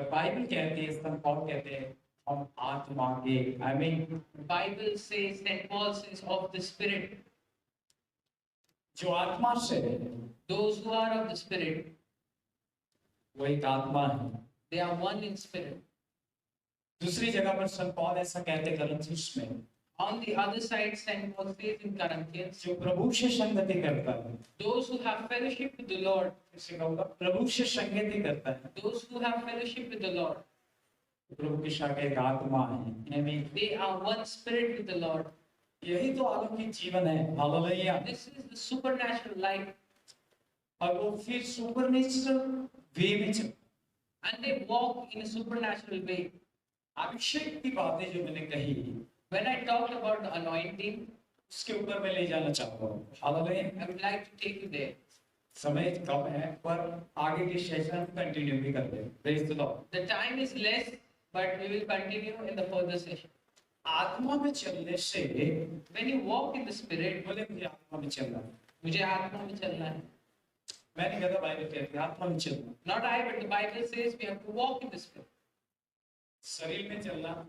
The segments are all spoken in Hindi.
बाइबल कहती है, संत पौल कहते हैं हम आत्मा के, I mean Bible says, St. Paul says, of the Spirit. जो आत्मा से है Those who are of the Spirit, वो एक आत्मा है। they are one in spirit. दूसरी जगह पर संत पौल ऐसा कहते हैं गलतियों में, On the other side, St. Paul says in Corinthians, जो प्रभु से संगति करता है, those who have fellowship with the Lord, इसे कहूँगा प्रभु से संगति करता है, those who have fellowship with the Lord, प्रभु के साथ एक आत्मा है, I mean, they are one spirit with the Lord. यही तो अलौकिक जीवन है। Hallelujah. This is the supernatural life. और वो फिर सुपरनेचुरल वे में चल, And they walk in a supernatural way. अभिषेक की बातें जो मैंने कही When I talked about the anointing, उसके ऊपर मैं ले जाना चाहता हूँ। Hallelujah. I would like to take you there. समय कम है पर आगे के सेशन कंटिन्यू भी कर लें। Praise the Lord. The time is less, but we will continue in the further session. आत्मा में चलने से, When you walk in the spirit, बोले मुझे आत्मा में चलना है, मुझे आत्मा में चलना है. मैंने कहता बाइबल कहती है आत्मा में चलना, Not I, but the Bible says we have to walk in the spirit. शरीर में चलना।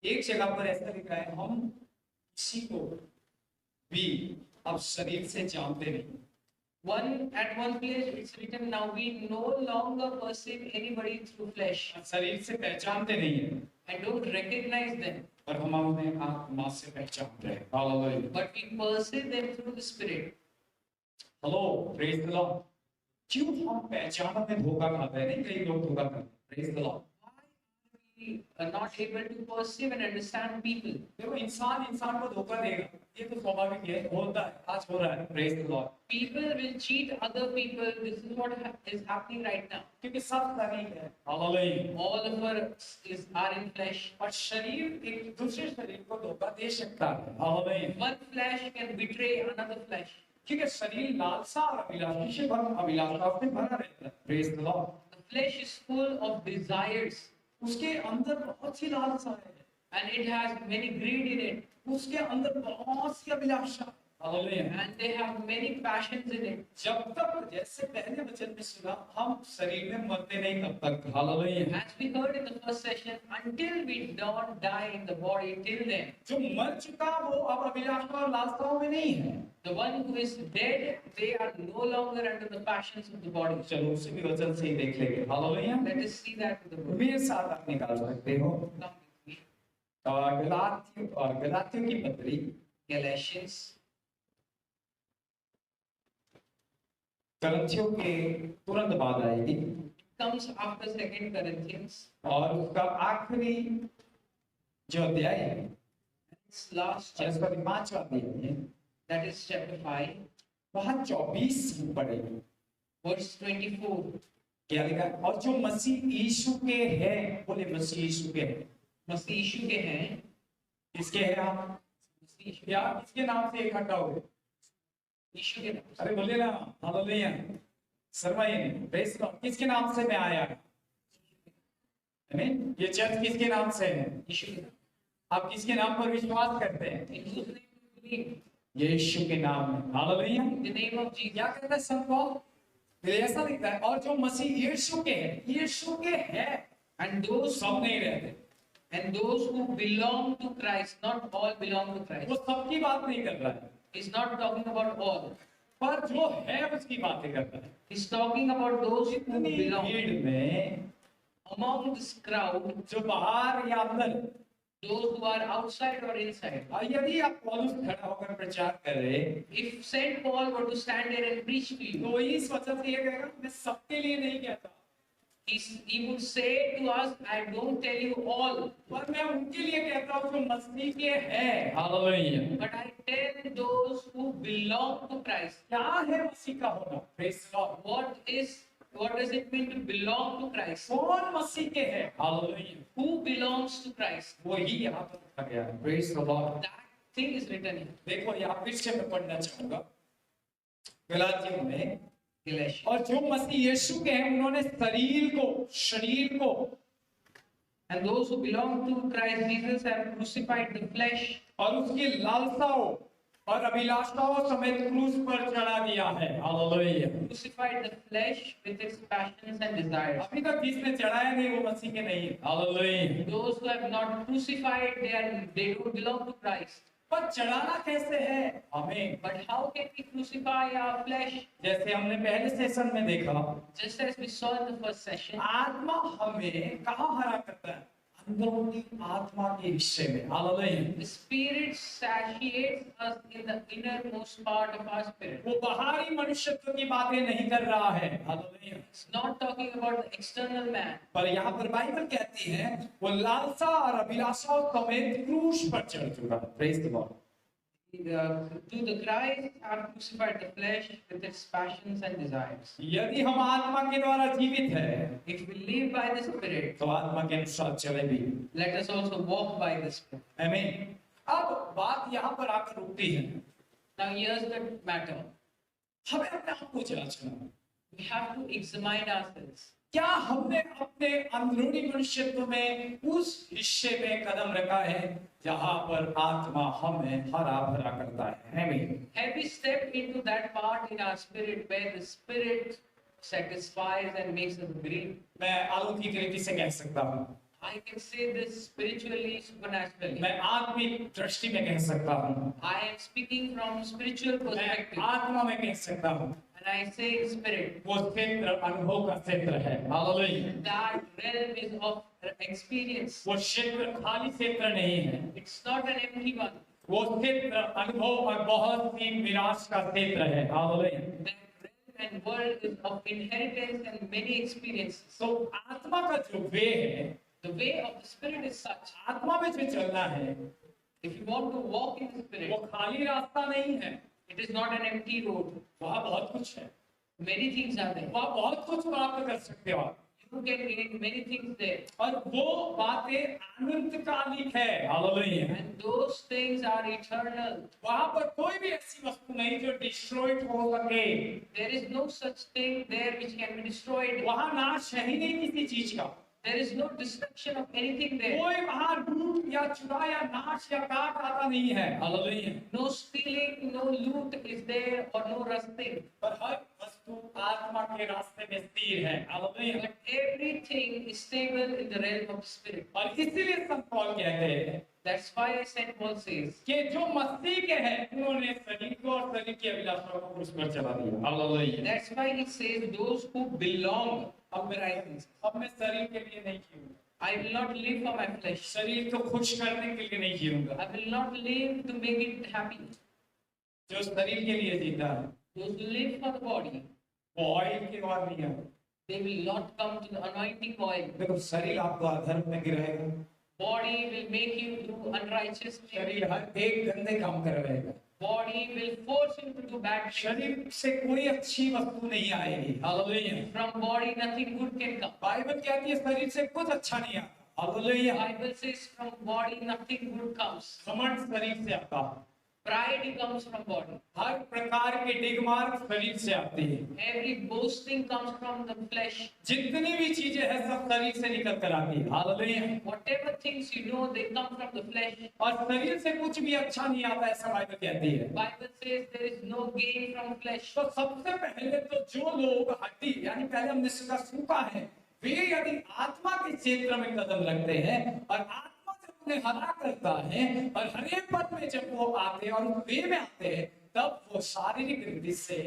एक जगह पर ऐसा लिखा है हम किसी को भी अब शरीर से जानते नहीं। At one place it's written, now we no longer perceive anybody through flesh. शरीर से पहचानते नहीं है, I don't recognize them, पर हम उन्हें आत्मा से पहचानते हैं। Hallelujah. but we perceive them through the spirit. Hello, praise the Lord. क्यों हम पहचान में धोखा खाते हैं? नहीं, कई लोग धोखा खाते हैं। Praise the Lord. We are not able to perceive and understand people. देखो इंसान इंसान को धोखा देगा, ये तो स्वाभाविक है, होता है, आज हो रहा है। Praise the Lord. People will cheat other people. This is what is happening right now. क्योंकि सब शरीर है। Hallelujah. All of us are in flesh. और शरीर एक दूसरे शरीर को धोखा दे सकता है। Hallelujah. One flesh can betray another flesh. क्योंकि शरीर लालसा और अभिलाषा से भरा रहता है। Praise the Lord. The flesh is full of desires, उसके अंदर बहुत सी लालसा है, and it has many greed in it, उसके अंदर बहुत सी अभिलाषा है। Hallelujah. and they have many passions in it. जब तक, जैसे पहले वचन में सुना, हम शरीर में मरते नहीं तब तक। Hallelujah. As we heard in the first session, until we don't die in the body, till then, जो मर चुका वो अब अभिलाषा और लालसाओं में नहीं है। the one who is dead, they are no longer under the passions of the body. चलो उसी भी वचन से ही देख लेंगे। Hallelujah. Let us see that with the word. मेरे साथ आप निकाल सकते हो Come with me. गलातियों की पत्री Galatians, करंथियों के तुरंत बाद आएगी comes after 2 Corinthians. और उसका आखिरी जो अध्याय है, It's last और chapter, इसका 5वां अध्याय है, that is chapter 5, वहां 24 पढ़ेंगे। verse 24. क्या लिखा है? और जो मसीह यीशु के हैं, बोले मसीह यीशु के हैं। मसीह यीशु के हैं, किसके हैं आप? मसीह यीशु या किसके नाम से इकट्ठा हो गए? यीशु के नाम से। अरे बोले ना, हालेलुया। शर्माइए नहीं। Praise the Lord. किसके नाम से मैं आया? आमीन। ये चर्च किसके नाम से है? यीशु के नाम। आप किसके नाम पर विश्वास करते हैं? In whose name we believe? यीशु के नाम में। Hallelujah. In the name of Jesus. क्या कहता है संत पौल? तो ऐसा लिखता है, और जो मसीह यीशु के हैं, यीशु के हैं, And those सब नहीं रहते। who belong to Christ, not all belong to वो Christ. सबकी बात नहीं कर रहा है, He's not talking about all. पर जो है उसकी बातें करता है। He's talking about those who इतनी belong. भीड़ में, Among this crowd, जो बाहर या अंदर, those who are outside or inside. और यदि आप पौलुस खड़ा होकर प्रचार करें, If Saint Paul were to stand there and preach to you, तो इस वचन से ये कहेगा, मैं सबके लिए नहीं कहता, he would say to us, I don't tell you all, पर मैं उनके लिए कहता हूँ जो मसीह के हैं। Hallelujah. but I tell those who belong to Christ. क्या है मसीह का होना? Praise the Lord. What does it mean to belong to Christ? कौन मसीह के हैं? Hallelujah. Who belongs to Christ? वही यहाँ पर लिखा गया है। Praise the Lord. That thing is written here. देखो यहाँ फिर से मैं पढ़ना चाहूंगा गलातियों में, Galatians. और जो मसीह यीशु के हैं उन्होंने शरीर को And those who belong to Christ Jesus have crucified the flesh और उसकी लालसाओं और अभिलाषाओं समेत क्रूस पर चढ़ा दिया है। Hallelujah. crucified the flesh with its passions and desires. अभी तक जिसने चढ़ाया नहीं वो मसीह के नहीं है। Hallelujah. Those who have not crucified, they don't belong to Christ. पर चढ़ाना कैसे है हमें? But how can we crucify our flesh? जैसे हमने पहले सेशन में देखा, Just as we saw in the first session, आत्मा हमें कहाँ हरा करता है? अंदरूनी आत्मा के हिस्से में। Hallelujah. the Spirit satiates us in the innermost part of our spirit. वो बाहरी मनुष्यत्व की बातें नहीं कर रहा है। Hallelujah. It's not talking about the external man, पर यहाँ पर बाइबल कहती है वो लालसा और अभिलाषाओं समेत क्रूस पर चढ़ चुका है। Praise the Lord. through the Christ have crucified the flesh with its passions and desires. यदि हम आत्मा के द्वारा जीवित है If we live by the Spirit, तो आत्मा के अनुसार चले भी। let us also walk by the Spirit. आमीन। अब बात यहाँ पर आकर रुकती है। Now here's the matter. हमें अपने आप को जांचना, We have to examine ourselves. क्या हमने अपने अंदरूनी मनुष्यत्व में उस हिस्से में कदम रखा है जहां पर आत्मा हमें हरा भरा करता है? आमीन। Have we stepped into that part in our spirit where the Spirit satisfies and makes us green? मैं अलौकिक रीति से कह सकता हूँ, I can say this spiritually, supernaturally. मैं आत्मिक दृष्टि में कह सकता हूँ, I am speaking from spiritual मैं perspective, आत्मा में कह सकता हूँ। and I say in spirit. वो क्षेत्र अनुभव का क्षेत्र है। Hallelujah. That realm is of experience. वो क्षेत्र खाली क्षेत्र नहीं है, It's not an empty one. वो क्षेत्र अनुभव और बहुत सी विनाश का क्षेत्र है। Hallelujah. That realm and world is of inheritance and many experiences. तो आत्मा का जो वे है, The way of the Spirit is such. आत्मा में जो चलना है, If you want to walk in the वो Spirit, खाली रास्ता नहीं है। it is not an empty road. वहाँ बहुत कुछ है, Many things are there. वहाँ बहुत कुछ प्राप्त कर सकते हो आप। You can gain many things there. और वो बातें अनंतकालिक है। Hallelujah. And those things are eternal. वहाँ पर कोई भी ऐसी वस्तु नहीं जो डिस्ट्रॉयड हो सके। There is no such thing there which can be destroyed. वहाँ नाश है ही नहीं किसी चीज का। There is no destruction of anything there. कोई वहाँ लूट या चुरा या नाश या काट आता नहीं है। Hallelujah. No stealing, no loot is there or no rusting. पर हर वस्तु आत्मा के रास्ते में स्थिर है। Hallelujah. But everything is stable in the realm of the Spirit. और इसीलिए संत पौल कहते हैं That's why Saint Paul says, कि जो मसीह के हैं उन्होंने शरीर को और शरीर की अभिलाषाओं को क्रूस पर चढ़ा दिया। Hallelujah. that's why he says, those who belong अब मैं शरीर के लिए नहीं जीऊंगा, I will not live for my flesh. शरीर को खुश करने के लिए नहीं जीऊंगा। I will not live to make it happy. जो शरीर के लिए जीता है Those who live for the body, वो ऑयल की ओर नहीं है। they will not come to the anointing oil. देखो शरीर आपको अधर्म में गिराएगा, Body will make you do unrighteousness. शरीर हर एक गंदे काम करवाएगा, Body will force you to do bad things. शरीर से कोई अच्छी वस्तु नहीं आएगी। Hallelujah. From body nothing good can come. Bible कहती है शरीर से कुछ अच्छा नहीं आता। Hallelujah. Bible says from body nothing good comes. घमंड शरीर से आता है, Pride comes from body. हर प्रकार के डिगमार्ग शरीर से आती है। Every boasting comes from the flesh. जितनी भी चीजें हैं सब शरीर से निकल कर आती है। Hallelujah. Whatever things you know, they come from the flesh. और शरीर से कुछ भी अच्छा नहीं आता ऐसा बाइबल कहती है। Bible says there is no gain from flesh. तो सबसे पहले तो जो लोग हड्डी यानी पहले हमने इसका सूखा है, वे यदि आत्मा के क्षेत्र में कदम रखते हैं और आत्मा जब उन्हें हरा करता है और हरे पद में जब वो आते हैं और वे में आते हैं, तब वो शारीरिक रीति से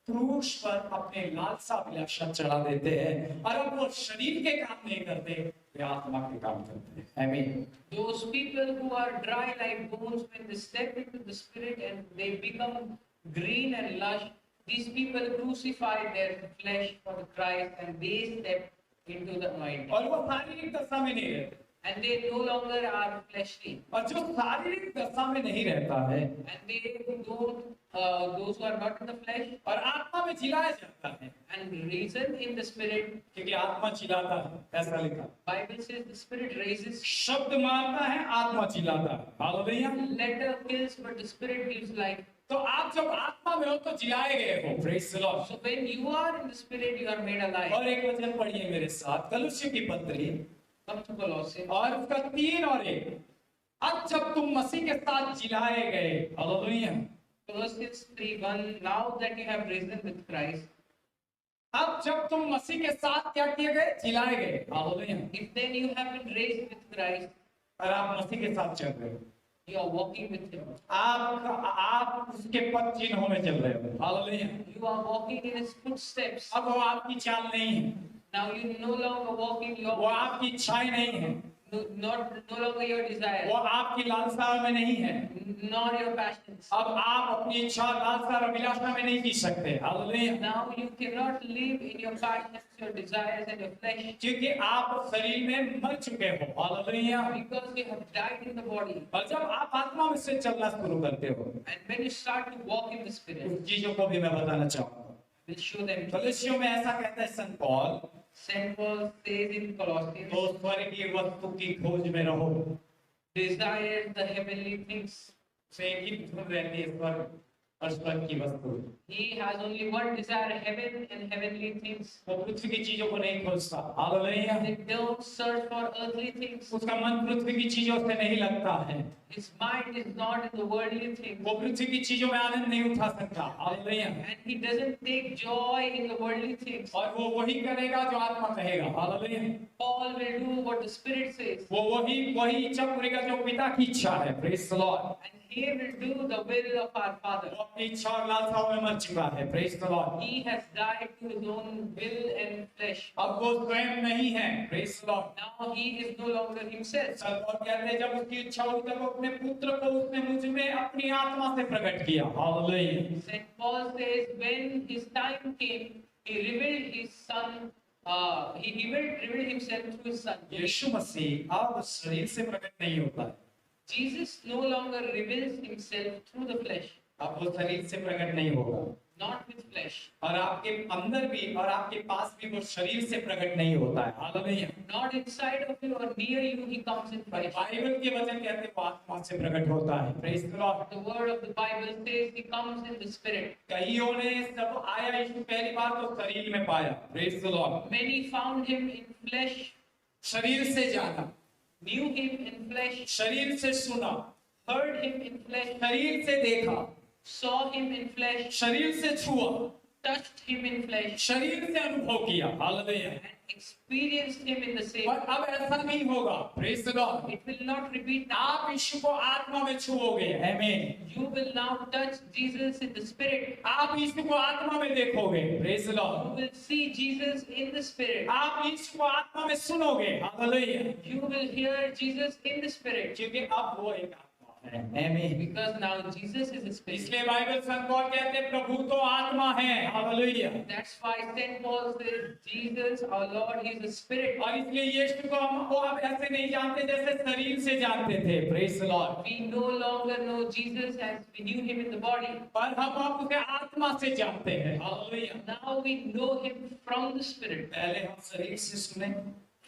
क्रूस पर अपने लालसा अभिलाषा चढ़ा देते हैं और अब वो शरीर के काम नहीं करते, वे आत्मा के काम करते हैं। आमीन। Those people who are dry like bones, when they step into the Spirit and they become green and lush, these people crucify their flesh for Christ and they step into the anointing. और वो शारीरिक दशा में नहीं रहते, And they no longer are fleshly. और जो शारीरिक दशा में नहीं रहता है And they don't, those who are not in the flesh, और आत्मा में जिलाया जाता है, and reason in the Spirit, क्योंकि आत्मा चिल्लाता है, ऐसा लिखा। Bible says the Spirit raises, शब्द मारता है, आत्मा चिल्लाता है। Hallelujah. letter kills, but the Spirit gives life. तो आप जब आत्मा में हो तो जिलाए गए हो। Praise the Lord. So when you are in the Spirit, you are made alive. और एक वचन पढ़िए मेरे साथ, कलुस्सी की पत्री Come to Colossians. और उसका 3 और 1। अब जब तुम मसीह के साथ जिलाए गए, hallelujah, Colossians 3:1. Now that you have risen with Christ, अब जब तुम मसीह के साथ क्या किए गए, जिलाए गए, hallelujah, if then you have been raised with Christ, और आप मसीह के साथ चल रहे हो, you are walking with Him. आप उसके पद चिन्हों में चल रहे हो, hallelujah. You are walking in His footsteps. अब वो आपकी चाल नहीं है, Now you no longer walk in your वो आपकी इच्छाएं नहीं है, no longer your वो desires, आपकी लालसा में नहीं है। nor your passions. अब आप अपनी इच्छा, लालसा और अभिलाषा में नहीं जी सकते, hallelujah, Now you cannot live in your passions, your desires, and your flesh, क्योंकि आप शरीर में मर चुके हो, hallelujah. because you have died in the body. और जब आप आत्मा में से चलना शुरू करते हो, And when you start to walk in the Spirit, उस चीजों को भी मैं बताना चाहूंगा। we'll show them. कलीसियों में ऐसा कहता है संत Paul, Saint Paul says in Colossians, तो स्वर्गीय वस्तु की खोज में रहो, desire the heavenly things. से ही धुन रहती है स्वर्ग और स्वर्ग की वस्तु। He has only one desire, heaven and heavenly things. वो पृथ्वी की चीजों को नहीं खोजता, hallelujah. They don't search for earthly things. उसका मन पृथ्वी की चीजों से नहीं लगता है, His mind is not in the worldly things. वो पृथ्वी की चीजों में आनंद नहीं उठा सकता, hallelujah. And he doesn't take joy in the worldly things. और वो वही करेगा जो आत्मा कहेगा, hallelujah. Paul will do what the Spirit says. वो वही इच्छा करेगा जो पिता की इच्छा है, praise the lord. And he will do the will of our Father. वो अपनी इच्छा और लालसाओं में मर चुका है, praise the Lord. He has died to his own will and flesh. अब वो स्वयं नहीं है, praise the Lord. Now he is no longer himself. संत पौल कहते हैं जब उसकी इच्छा हुई तब वो अपने पुत्र को उसने मुझ में अपनी आत्मा से प्रकट किया, hallelujah. Saint Paul says when his time came, he revealed his son. He revealed himself through his son. यीशु मसीह अब शरीर से प्रकट नहीं होता है, Jesus no longer reveals himself through the flesh, अब वो शरीर से प्रकट नहीं होगा, not with flesh. और आपके अंदर भी और आपके पास भी वो शरीर से प्रकट नहीं होता है, hallelujah. Not inside of you or near you, he comes in पर flesh. बाइबल के वचन कहते हैं वो आत्मा से प्रकट होता है, praise the Lord. The word of the Bible says he comes in the spirit. कईयों ने जब आया यीशु पहली बार तो शरीर में पाया, praise the Lord. Many found him in flesh, शरीर से जाना, knew him in flesh, शरीर से सुना, heard him in flesh, शरीर से देखा, saw him in flesh, शरीर से छुआ, touched him in flesh, शरीर से अनुभव किया, hallelujah. and experienced him in the same. पर अब ऐसा नहीं होगा, praise the Lord. It will not repeat now. आप यीशु को आत्मा में छुओगे, आमीन। You will now touch Jesus in the spirit. आप यीशु को आत्मा में देखोगे, praise the You Lord. will see Jesus in the spirit. आप यीशु को आत्मा में सुनोगे, hallelujah. You will hear Jesus in the spirit. क्योंकि अब वो एक आत्मा है, आमीन। Because now Jesus is the spirit. इसलिए बाइबल संत पौल कहते हैं प्रभु तो आत्मा है, hallelujah. That's why Saint Paul says, Jesus, our Lord, He is the Spirit. और इसलिए यीशु को हम वो अब ऐसे नहीं जानते जैसे शरीर से जानते थे, praise the Lord. We no longer know Jesus as we knew Him in the body. पर हम अब उसे आत्मा से जानते हैं, hallelujah. Now we know Him from the Spirit. पहले हम शरीर से सुने,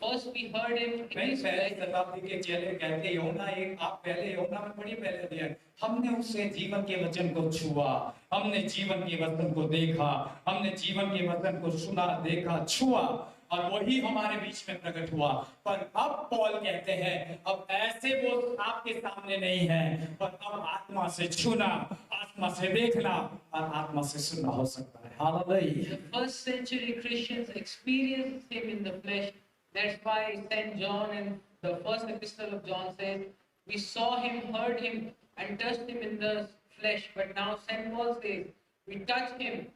First we heard Him in नहीं His पहले flesh. शताब्दी के चेले कहते यूहन्ना एक आप पहले यूहन्ना में पढ़िए पहले अध्याय, हमने उससे जीवन के वचन को छुआ, हमने जीवन के वचन को देखा, हमने जीवन के वचन को सुना, देखा, छुआ, और वही हमारे बीच में प्रकट हुआ। पर अब पौल कहते हैं अब ऐसे वो आपके सामने नहीं है, पर अब आत्मा से छूना, आत्मा से देखना और आत्मा से सुनना हो सकता है, hallelujah. The first century Christians experienced Him in the flesh. That's why Saint John in the first epistle of John says, we saw Him, heard Him, and touched Him in the flesh. But now Saint Paul says, we touch Him,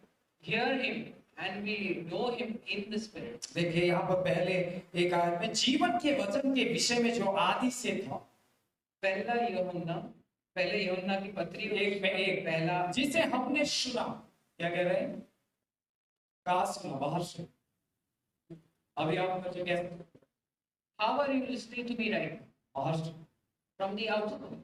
hear Him, and we know Him in the Spirit. देखिए यहाँ पर पहले एक आयत में जीवन के वचन के विषय में जो आदि से था, पहले यूहन्ना की पत्री एक में एक पहला जिसे हमने सुना, क्या कह रहे हैं, कहा सुना, बाहर से। अभी आप मुझे कैसे, How are you listening to me right now? बाहर से, From the outside.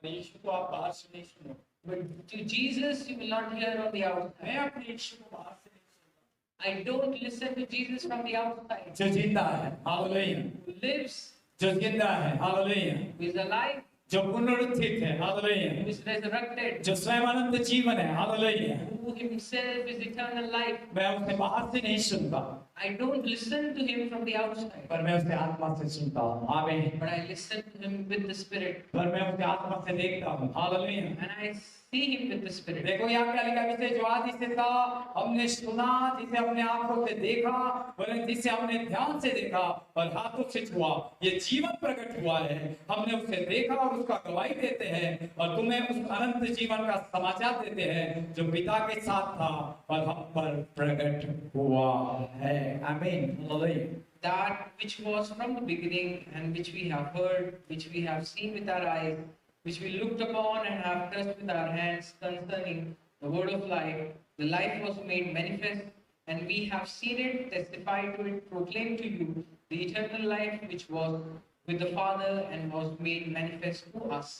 यीशु को आप बाहर से नहीं सुनो, But to Jesus you will not hear on the मैं outside. अपने यीशु को बाहर से नहीं सुनता, I don't listen to Jesus from the outside. जो जिंदा है, हालेलुया, Who lives, जो जिंदा है, हालेलुया, who is alive, जो पुनरुत्थित है, who हालेलुया, is resurrected, जो स्वयं अनंत जीवन है, hallelujah, who himself is eternal life. मैं उसे बाहर से नहीं सुनता, I don't listen to him from the outside, पर मैं उसे आत्मा से सुनता हूँ। आमीन। but I listen to him with the Spirit, पर मैं उसे आत्मा से देखता हूँ। Hallelujah. and I see him with the Spirit. देखो यहाँ क्या लिखा है, जिसे जो आदि से था हमने सुना, जिसे हमने आंखों से देखा, वरन जिसे हमने ध्यान से देखा और हाथों से छुआ, ये जीवन प्रकट हुआ है। हमने उसे देखा और उसका गवाही देते हैं और तुम्हें उस अनंत जीवन का समाचार देते हैं जो पिता के साथ था और हम पर प्रकट हुआ है। आमीन। Hallelujah. That which was from the beginning, and which we have heard, which we have seen with our eyes, which we looked upon and have touched with our hands concerning the word of life. The life was made manifest, and we have seen it, testified to it, proclaimed to you the eternal life which was with the Father and was made manifest to us.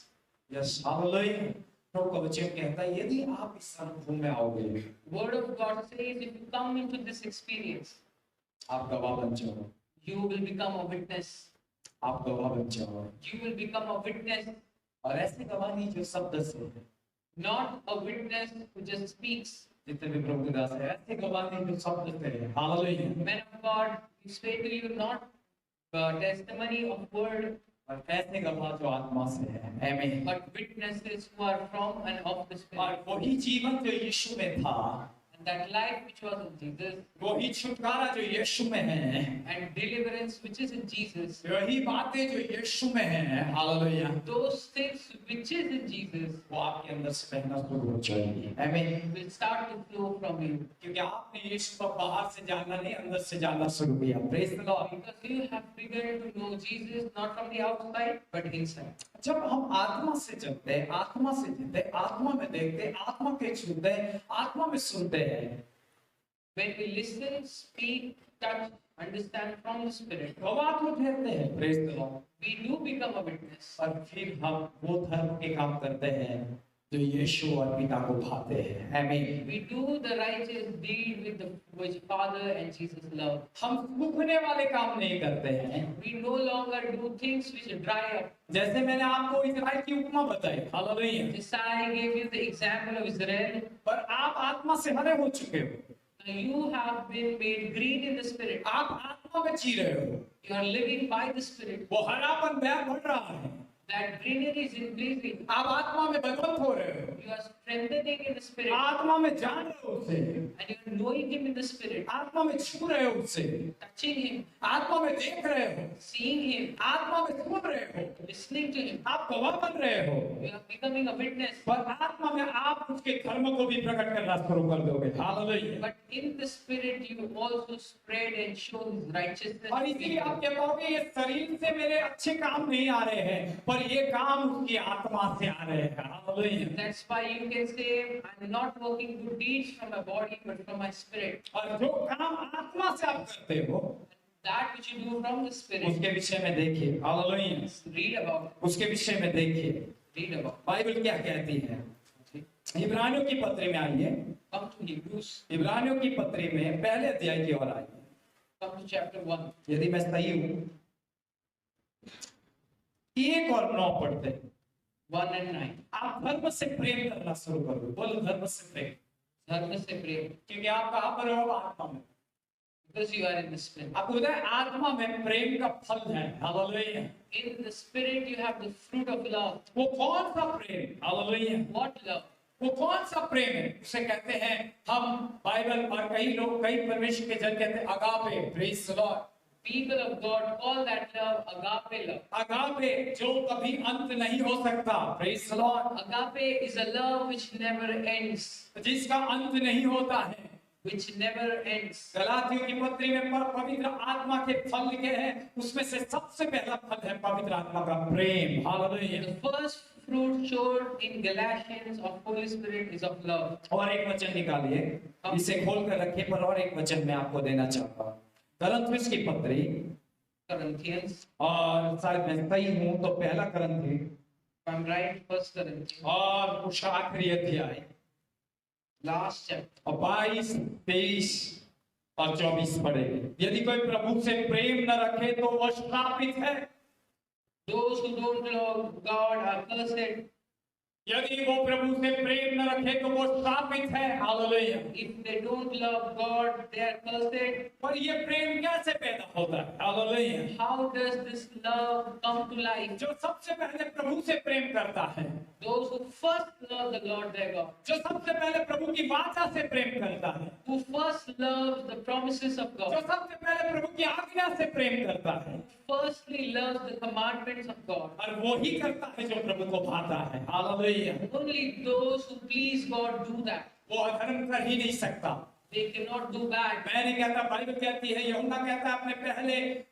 Yes. Hallelujah. प्रभु का वचन कहता है यदि आप इस अनुभव में आओगे, Word of God says, if you come into this experience, आप गवाह बन जाओ। you will become a witness. आप गवाह बन जाओ। You will become a witness, और ऐसी गवाही जो शब्द से है, not a witness who just speaks. जितने भी प्रभु के दास है, ऐसी गवाही जो शब्द से है। Hallelujah. Men of God, we say to you not testimony of word, और ऐसे गवाह जो आत्मा से है। आमीन। but witnesses who are from and of the Spirit. और वही जीवन जो यीशु में था, And that life which was in Jesus, वही छुटकारा जो यीशु में है, and deliverance which is in Jesus, वही बातें जो यीशु में है। Hallelujah. those things which is in Jesus वो आपके अंदर से बहना शुरू हो जाएगी। आमीन। will start to flow from you. क्योंकि आपने यीशु को बाहर से जानना नहीं, अंदर से जानना शुरू किया। Praise the Lord. Because you have begun to know Jesus not from the outside but inside. जब हम आत्मा से चलते हैं, आत्मा से जीते, आत्मा में देखते, आत्मा के छूते, आत्मा में सुनते हैं, When we listen, speak, touch, understand from the Spirit, गवाह तो ठहरते हैं। Praise the Lord. we do become a witness. और फिर हम वो धर्म के काम करते हैं जो यीशु और पिता को भाते हैं। आमीन। We do the righteous deed with the which Father and Jesus love. हम सूखने वाले काम नहीं करते हैं। We no longer do things which dry up. जैसे मैंने आपको इस्राएल की उपमा बताई। Hallelujah. Just I gave you the example of Israel. पर आप आत्मा से हरे हो चुके हो। You have been made green in the Spirit. आप आत्मा में जी रहे हो। You are living by the Spirit. वो हरापन नया बढ़ रहा है। That greenery is increasing. आप आत्मा में बलवंत हो रहे हो। You are strengthening in the Spirit. आत्मा में जान रहे हो उसे। And you are knowing Him in the Spirit. आत्मा में छू रहे हो उसे। Touching Him. आत्मा में देख रहे हो। Seeing Him. आत्मा में सुन रहे हो। Listening to Him. आप गवाह बन रहे हो। You are becoming a witness. पर आत्मा में आप उसके धर्म को भी प्रकट करना शुरू कर दोगे। Hallelujah. But in the Spirit you also spread and show His righteousness. और इसीलिए आप क्या कहोगे, ये शरीर से मेरे अच्छे काम नहीं आ रहे हैं, पर ये काम उसकी आत्मा से आ रहे हैं। Hallelujah. That's why you can say, I'm not working good deeds from my body, but from my spirit. और जो काम आत्मा से आप करते हो, That which you do from the spirit, उसके विषय में देखिए। हालेलुया। read about उसके विषय में देखिए it. Read about बाइबल क्या कहती है। इब्रानियों की पत्री में आइए। Come to Hebrews, इब्रानियों की पत्री में पहले अध्याय की ओर आइए। come to chapter 1. यदि मैं सही हूं, 1 और 9 पढ़ते हैं। 1 and 9. आप धर्म से प्रेम करना शुरू कर दो। बोलो धर्म से प्रेम। धर्म से प्रेम. क्योंकि आप कहां पर हो? आत्मा में। Because you are in the spirit. आपको पता है आत्मा में प्रेम का फल है। Hallelujah. In the spirit you have the fruit of love. वो कौन सा प्रेम? हालेलुया। What love? वो कौन सा प्रेम है? उसे कहते हैं हम बाइबल और कई लोग, कई परमेश्वर के जन कहते हैं agape. Praise the Lord. People of God call that love agape love. Agape जो कभी अंत नहीं हो सकता। Praise the Lord. Agape is a love which never ends. जिसका अंत नहीं होता है। Which never ends. गलातियों की पत्री में पवित्र आत्मा के फल लिखे हैं, उसमें से सबसे पहला फल है पवित्र आत्मा का प्रेम। Hallelujah. The first fruit shown in Galatians of Holy Spirit is of love. और एक वचन निकालिए, इसे खोल कर रखिए, पर और एक वचन मैं आपको देना चाहता हूँ। करंथियों की पत्री, Corinthians, और शायद मैं सही हूं तो पहला करंथी if I'm right, First Corinthians, और उसका आखिरी अध्याय last chapter. और 22, 23 और 24 पढ़ेंगे। यदि कोई प्रभु से प्रेम न रखे तो वह श्रापित है। Those who don't love God are cursed. यदि वो प्रभु से प्रेम न रखे तो वो श्रापित है। Hallelujah. If they don't love God, they are cursed. पर ये प्रेम कैसे पैदा होता है? Hallelujah. How does this love come to life? जो सबसे पहले प्रभु से प्रेम करता है, Those who first love the Lord their God, जो सबसे पहले प्रभु की वाचा से प्रेम करता है, who first loves the promises of जो God, सबसे पहले प्रभु की आज्ञा से प्रेम करता है, firstly loves the commandments of God. और वो ही करता है जो प्रभु को भाता है। Hallelujah. Only those who please God do that. वो अधर्म कर ही नहीं सकता। They cannot do bad. मैं नहीं कहता, बाइबल कहती है, यूहन्ना कहता है अपने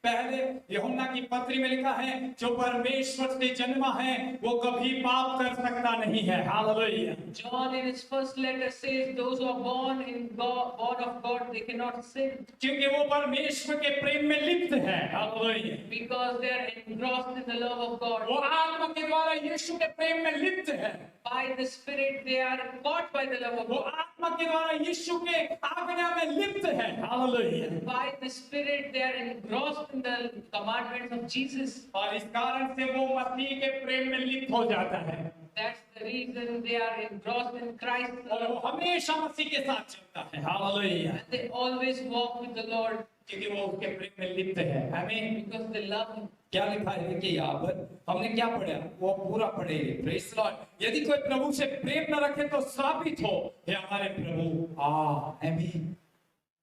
पहले यूहन्ना की पत्री में लिखा है, जो परमेश्वर से जन्मा है वो कभी पाप कर सकता नहीं है। Hallelujah. John in his first letter says, those who are born of God, they cannot sin क्योंकि वो परमेश्वर के प्रेम में लिप्त है। Hallelujah. because they are engrossed in the love of God. वो आत्मा के द्वारा यीशु के प्रेम में लिप्त है। By the Spirit, they are caught by the love of वो God. आत्मा के द्वारा यीशु के आज्ञा में लिप्त है। Hallelujah. By the Spirit, they are engrossed in the commandments of Jesus. और इस कारण से वो मसीह के प्रेम में लिप्त हो जाता है That's the reason they are engrossed in Christ. और वो हमेशा मसीह के साथ चलता है। Hallelujah. And they always walk with the Lord क्योंकि वो उसके प्रेम में लिप्त है। आमीन। because they love Him. क्या लिखा है देखिए यहाँ पर, हमने क्या पढ़ा वो पूरा पढ़ेंगे। Praise the Lord. यदि कोई प्रभु से प्रेम न रखे तो श्रापित हो, हे हमारे प्रभु। आमीन।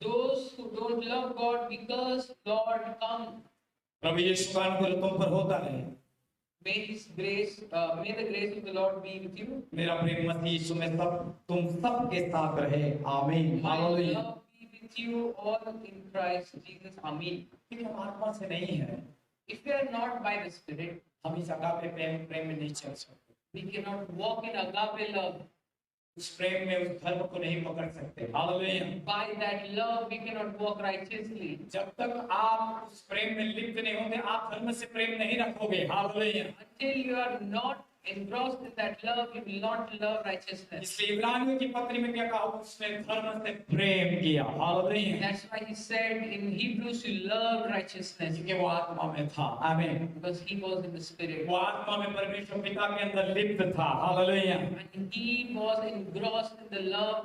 Those who don't love God because Lord come. प्रभु यीशु का अनुग्रह तुम पर होता है। May the grace of the Lord be with you. मेरा प्रेम मसीह यीशु में तुम सबके साथ रहे। आमीन। My hallelujah. love be with you all in Christ Jesus. Amen. क्योंकि हम आत्मा से नहीं है, If we are not by the Spirit, हम इस अगापे प्रेम में नहीं चल सकते। we cannot walk in agape love. उस प्रेम में उस धर्म को नहीं पकड़ सकते। Hallelujah. By that love, we cannot walk righteously. जब तक आप उस प्रेम में लिप्त नहीं होंगे, आप धर्म से प्रेम नहीं रखोगे। Hallelujah. Until you are not engrossed in that love, you will not love righteousness. इसलिए इब्रानियों की पत्री में क्या कहा, उसने धर्म से प्रेम किया। Hallelujah. That's why he said in Hebrews, you love righteousness क्योंकि वो आत्मा में था। आमीन। because he was in the Spirit. वो आत्मा में परमेश्वर पिता के अंदर लिप्त था। Hallelujah. And he was engrossed in the love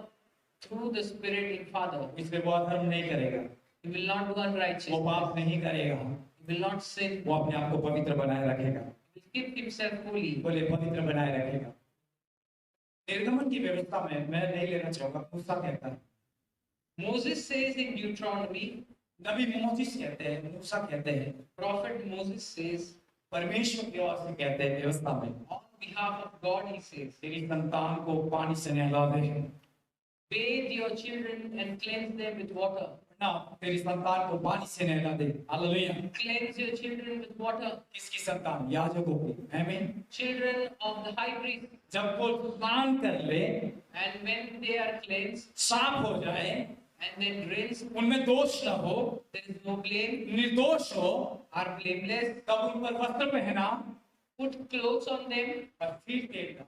through the Spirit in Father. इसलिए वो अधर्म नहीं करेगा, He will not do वो unrighteousness. पाप नहीं करेगा, He will not sin. वो अपने आप को पवित्र बनाए रखेगा। He will keep himself holy. बोले पवित्र बनाए रखेगा। निर्गमन की व्यवस्था में मैं नहीं लेना चाहूंगा, मूसा कहता है, Moses says in Deuteronomy, Nabi Moses कहते हैं, मूसा कहते हैं, prophet Moses says, परमेश्वर की ओर से कहते हैं व्यवस्था में, on behalf of God, he says, तेरी संतान को पानी से नहला दे, bathe your children and cleanse them with water. ना तेरी संतान को पानी से नहला दे। Hallelujah. Cleanse your children with water. किसकी संतान? याजकों की। आमीन। Children of the high priest. जब वो स्नान कर ले, And when they are cleansed साफ हो जाए, and then rinsed, उनमें दोष न हो, there is no blame, निर्दोष हो, are blameless, तब उन पर वस्त्र पहना put clothes on them और फिर तेल डाला।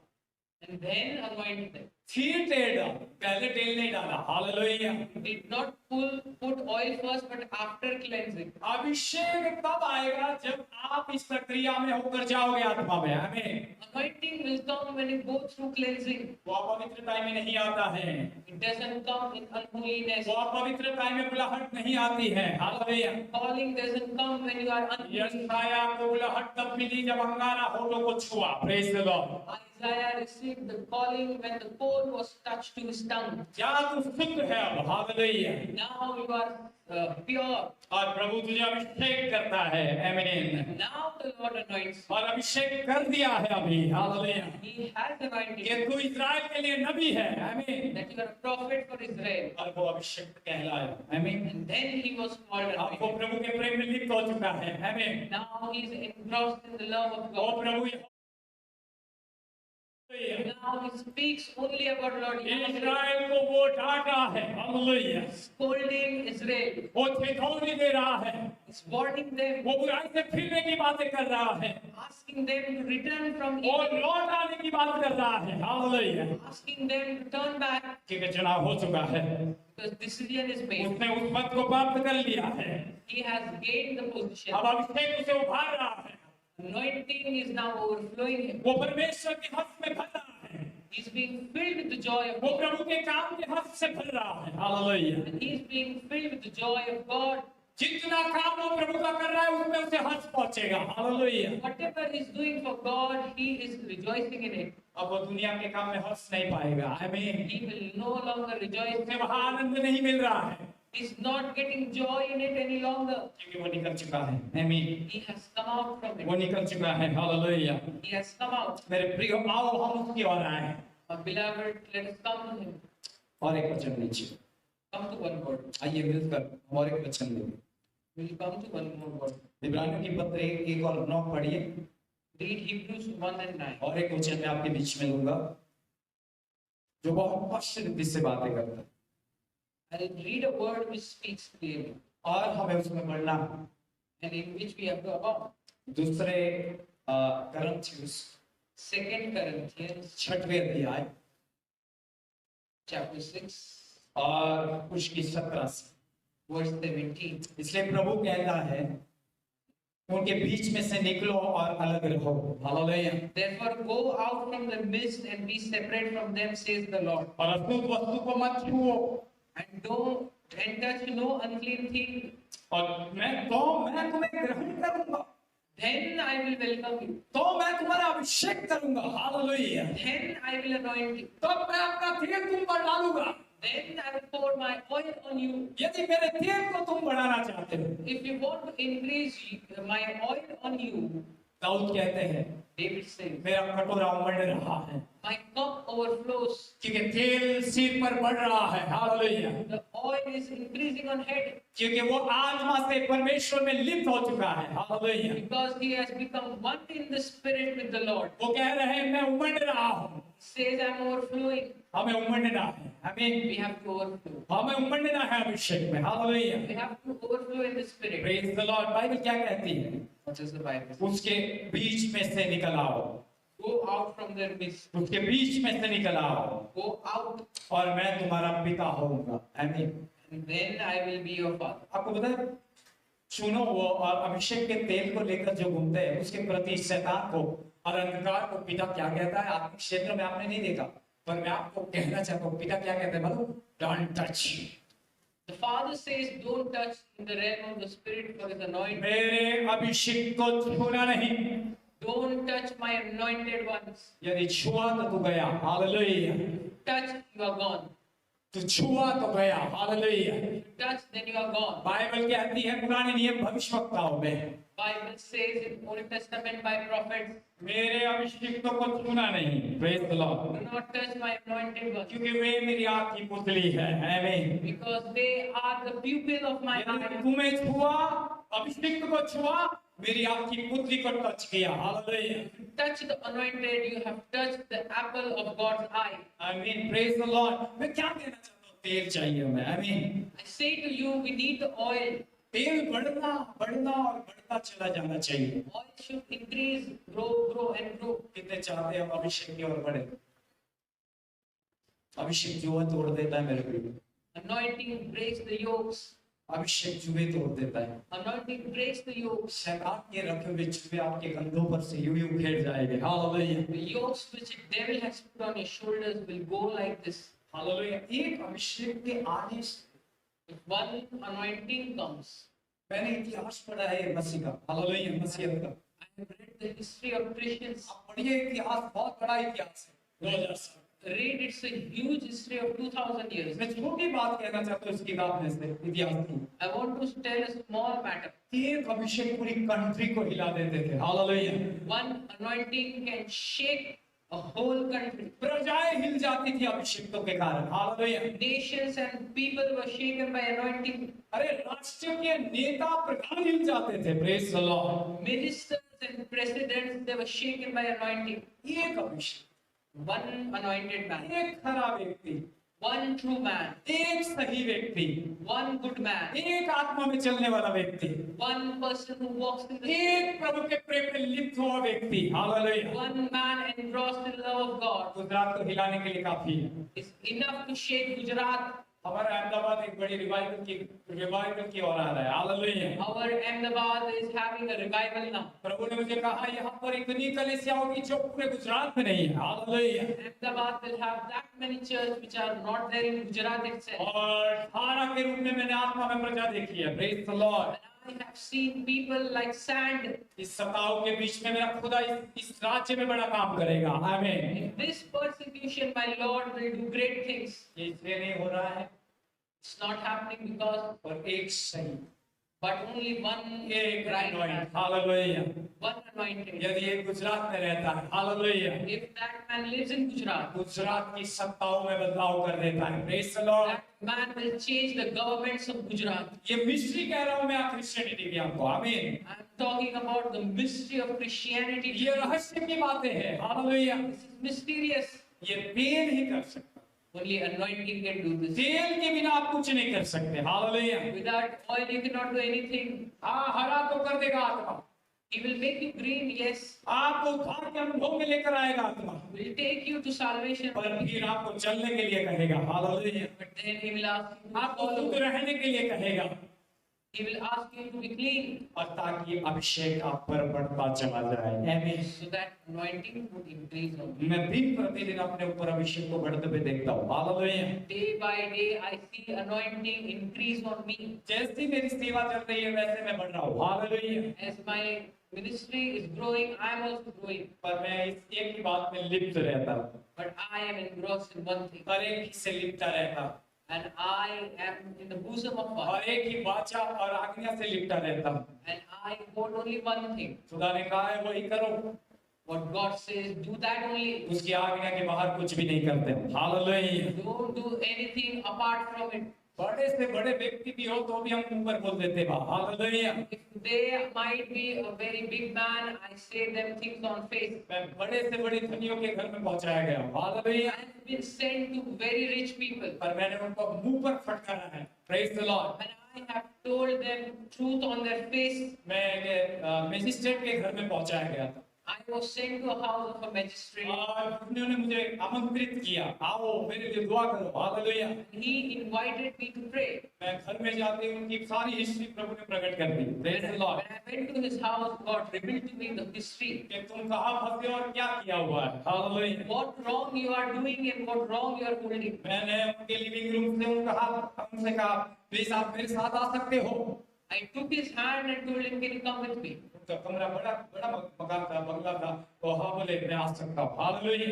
and then anoint them. फिर तेल डाला, पहले तेल नहीं डाला। Hallelujah. Did not put oil first, but after cleansing. अभिषेक तब आएगा जब आप इस प्रक्रिया में होकर जाओगे आत्मा में। आमीन। Anointing will come when you go through cleansing. वो पवित्रता में नहीं आता है, It doesn't come in unholiness. वो पवित्रता में बुलाहट नहीं आती है। Hallelujah. Calling doesn't come when you are unclean. यशाया को बुलाहट तब मिली जब अंगारा होठों को छुआ। Praise the Lord. Isaiah received the calling when the cord was touched to his tongue. क्या तू शुद्ध है अब? Hallelujah. Now you are pure. और प्रभु तुझे अभिषेक करता है। आमीन। Now the Lord anoints. और अभिषेक कर दिया है अभी। हालेलुया। He has anointed कि you, तू इस्राएल के लिए नबी है। आमीन। that you are a prophet for Israel. और वो अभिषेक कहलाया। आमीन। And then he was called आपको anointed. प्रभु के प्रेम में लिप्त हो चुका है। आमीन। Now he is engrossed in the love of वो God. Prabhu Now he speaks only about Lord Yahweh, इस्राएल को वो डांटा है। हालेलुया। scolding Israel. वो चेतावनी दे रहा है, He's warning them, वो बुराई से फिरने की बातें कर रहा है, asking them to return from वो evil, लौट आने की बात कर रहा है। Hallelujah. asking them to turn back क्योंकि चुनाव हो चुका है, because decision is made. उसने उस पद को प्राप्त कर लिया है। He has gained the position. अब अभिषेक उसे उभार रहा है, Anointing is now overflowing him. वो परमेश्वर के हक में भर रहा है। He's being filled with the joy of वो God. प्रभु के काम के हर्ष से भर रहा है। Hallelujah. And he's being filled with the joy of God. जितना काम वो प्रभु का कर रहा है उसमें उसे हर्ष पहुंचेगा। Hallelujah. Whatever he's doing for God, he is rejoicing in it. अब वो दुनिया के काम में हर्ष नहीं पाएगा। आमीन। He will no longer rejoice. उसे वहां आनंद नहीं मिल रहा है He's not getting joy in it any longer. क्योंकि वो निकल चुका है। आमीन। He has come out from वो it. निकल चुका है। Hallelujah. He has come out. मेरे प्रिय आओ हम उसकी ओर आए। Beloved, let us come to him. और एक वचन लीजिए। Come to one word. आइए मिलकर और एक वचन लेंगे। We'll come to one more word. इब्रानियों की पत्र 1 और 9 पढ़िए। Read Hebrews 1 and 9. और एक वचन मैं आपके बीच में लूंगा जो बहुत स्पष्ट रीति से बातें करता है I'll read a word which speaks clearly और हमें उसमें पढ़ना है। and in which we have to about. दूसरे करंथियुस 2 Corinthians 6वें अध्याय chapter 6, और उसकी 17 से। verse 17. इसलिए प्रभु कहता है उनके बीच में से निकलो और अलग रहो। Hallelujah. Therefore go out from the midst and be separate from them, says the Lord. और अशुद्ध वस्तु को मत छुओ And touch no unclean thing. और मैं तुम्हें ग्रहण करूंगा, Then I will welcome you. तो मैं तुम्हारा अभिषेक करूंगा। Hallelujah. Then I will anoint you. तब मैं अपना तेल तुम पर डालूंगा। Then I will pour my oil on you. यदि मेरे तेल को तुम बढ़ाना चाहते हो। If you want to increase my oil on you, Dawood कहते हैं David says, मेरा कटोरा उमड़ रहा है my cup overflows. क्योंकि तेल सिर पर बढ़ रहा है। Hallelujah. The oil is increasing on head क्योंकि वो आत्मा से परमेश्वर में लिप्त हो चुका है। Hallelujah. because he has become one in the spirit with the Lord. वो कह रहे हैं मैं उमड़ रहा हूँ। Says I'm overflowing. हमें उमड़ना है। हमें We have to overflow. हमें उमड़ना है अभिषेक में। Hallelujah. We have to overflow in the spirit. Praise the Lord. Bible क्या कहती है? What does the Bible say? उसके बीच में से निकल आओ। Go out from their midst. उसके बीच में से निकल आओ Go out, और मैं तुम्हारा पिता होऊंगा। आमीन। and then I will be your father. आपको पता है सुनो वो और अभिषेक के तेल को लेकर जो घूमते हैं उसके प्रति शैतान को और अंधकार को पिता क्या कहता है? आत्मिक क्षेत्र में आपने नहीं देखा पर मैं आपको कहना चाहता हूँ पिता क्या कहते हैं मालूम? Don't touch. The Father says, don't touch in the realm of the Spirit for his anointed. मेरे अभिषेक को छूना नहीं। Don't touch my anointed ones. यदि छुआ तो तू गया। Hallelujah. Touch, you are gone. तू छुआ तो गया। Hallelujah. Touch, then you are gone. Bible कहती है पुराने नियम भविष्यवक्ताओं में Bible says in Old Testament by prophets, मेरे अभिषिक्तों को छूना नहीं। Praise the Lord. do not touch my anointed ones, क्योंकि वे मेरी आँख की पुतली है। आमीन। because they are the pupil of my यदि eye. तुम्हें छुआ अभिषिक्त को छुआ मेरी आँख की पुतली को टच किया। Hallelujah. Touch the anointed, you have touched the apple of God's eye. आमीन। Praise the Lord. मैं क्या कहना चाहता हूँ? तेल चाहिए हमें। आमीन। I say to you, we need the oil. तेल बढ़ना बढ़ना और बढ़ता चला जाना चाहिए। Oil should increase, grow, grow and grow. कितने चाहते हैं हम अभिषेक की ओर बढ़े? अभिषेक जुआ तोड़ देता है मेरे प्रिय। Anointing breaks the yokes. अभिषेक जुए तोड़ देता है। Anointing breaks the yokes. शैतान के रखे हुए जुए आपके कंधों पर से यूं यूं खेल जाएंगे। Hallelujah. The yokes which the devil has put on his shoulders will go like this. Hallelujah. एक अभिषेक के आने से If one anointing comes, मैंने इतिहास पढ़ा है मसीह का। हालेलुया। मसीह का I have read the history of Christians. आप पढ़िए इतिहास बहुत बड़ा इतिहास है। 2000 साल। Read, it's a huge history of 2000 years. मैं छोटी बात कहना चाहता हूँ इस किताब में से इतिहास की। I want to tell a small matter. एक अभिषेक पूरी कंट्री को हिला देते थे। Hallelujah. One anointing can shake a whole country. प्रजाएं हिल जाती थी अभिषेकों के कारण। Hallelujah. Nations and people were shaken by anointing. अरे राष्ट्र के नेता प्रधान हिल जाते थे। Praise the Lord. Ministers and presidents, they were shaken by anointing. एक अभिषेक, One anointed man, एक खरा व्यक्ति, one true man, एक सही व्यक्ति, one good man, एक आत्मा में चलने वाला व्यक्ति, one person who walks in the एक प्रभु के प्रेम में लिप्त हुआ व्यक्ति। Hallelujah. one man engrossed in the love of God Gujarat को हिलाने के लिए काफी है। is enough to shake Gujarat। हमारा अहमदाबाद एक बड़ी रिवाइवल की ओर आ रहा है। Hallelujah. Our Ahmedabad is having a revival now. प्रभु ने मुझे कहा यहाँ पर इतनी कलीसिया होगी जो पूरे गुजरात में नहीं है। Hallelujah. Ahmedabad will have that many churches which are not there in Gujarat itself. और धारा के रूप में मैंने आत्मा में प्रजा देखी है। Praise the lord. And I have seen people like sand. इस सताव के बीच में मेरा खुदा इस राज्य में बड़ा काम करेगा। आमीन। In this persecution, my Lord will do great things. ये इसलिए नहीं हो रहा है It's not happening because, और एक सही but only one एक right anointing। man, hallelujah. one anointed. यदि ये गुजरात में रहता है, hallelujah, If that man lives in Gujarat, Gujarat की सत्ताओं में बदलाव कर देता है। Praise the Lord. that man will change the governments of Gujarat. ये मिस्ट्री कह रहा हूं मैं क्रिश्चियनिटी की आपको। आमीन। I'm talking about the mystery of Christianity. ये रहस्य की बातें हैं। हालेलुया। This is mysterious. ये तेल ही कर सकता। Only anointing can do this. तेल के बिना आप कुछ नहीं कर सकते। Hallelujah. Without oil, you cannot do anything. हाँ, हरा तो कर देगा आत्मा, He will make you green, yes. आपको उद्धार के अनुभव में लेकर आएगा आत्मा, Will take you to salvation. पर फिर आपको चलने के लिए कहेगा। Hallelujah. But then he will ask you to आपको follow. शुद्ध रहने के लिए कहेगा, He will ask you to be clean, और ताकि अभिषेक आप पर बढ़ता चला जाए। आमीन। so that anointing would increase on you. मैं दिन प्रतिदिन अपने ऊपर अभिषेक को बढ़ते हुए देखता हूँ। Hallelujah. Day by day, I see anointing increase on me. जैसी मेरी सेवा चल रही है वैसे मैं बढ़ रहा हूँ। Hallelujah. As my ministry is growing, I am also growing. पर मैं इस एक ही बात में लिप्त रहता हूँ, But I am engrossed in one thing, और एक ही से लिपटा रहता हूँ, and I am in the bosom of God, और एक ही वाचा और आज्ञा से लिपटा रहता हूँ। and I hold only one thing. खुदा ने कहा है वही करो, What God says, do that only. उसकी आज्ञा के बाहर कुछ भी नहीं करते। Hallelujah. Don't do anything apart from it. बड़े से बड़े व्यक्ति भी हो तो भी हम ऊपर बोल देते हैं। Hallelujah. If they might be a very big man, I say them things on face. मैं बड़े से बड़े धनियों के घर में पहुंचाया गया। Hallelujah. I have been sent to very rich people, पर मैंने उनको मुंह पर फटकारा है। Praise the lord. and I have told them truth on their face. मैं मैजिस्ट्रेट के घर में पहुंचाया गया था, I was sent to a house of a magistrate. और उन्होंने मुझे आमंत्रित किया, आओ मेरे लिए दुआ करो। Hallelujah. He invited me to pray. मैं घर में जाते ही उनकी सारी हिस्ट्री प्रभु ने प्रकट कर दी। Praise the When lord. I went to his house, God revealed to me the history. कि तुम कहाँ फंसे और क्या किया हुआ है। Hallelujah. What wrong you are doing and what wrong you are holding. मैंने उनके लिविंग रूम से उनसे कहा प्लीज आप मेरे साथ आ सकते हो। I took his hand and told him, can you come with me? उनका कमरा बड़ा बड़ा मकान था, बंगला था, तो हाँ बोले मैं आ सकता हूँ। Hallelujah.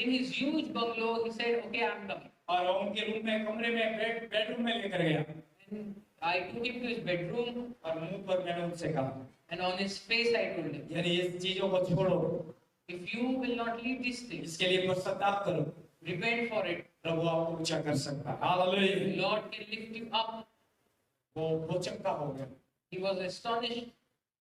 In his huge bungalow, he said, okay, I'm coming. और उनके रूम में कमरे में बेडरूम में लेकर गया, And I took him to his bedroom, और मुंह पर मैंने उनसे कहा and on his face I told him, यानी ये चीजों को छोड़ो, if you will not leave these things, इसके लिए पश्चाताप करो, repent for it, प्रभु आपको ऊंचा कर सकता है। Hallelujah. the Lord can lift you up. वो चक्का हो गया He was astonished.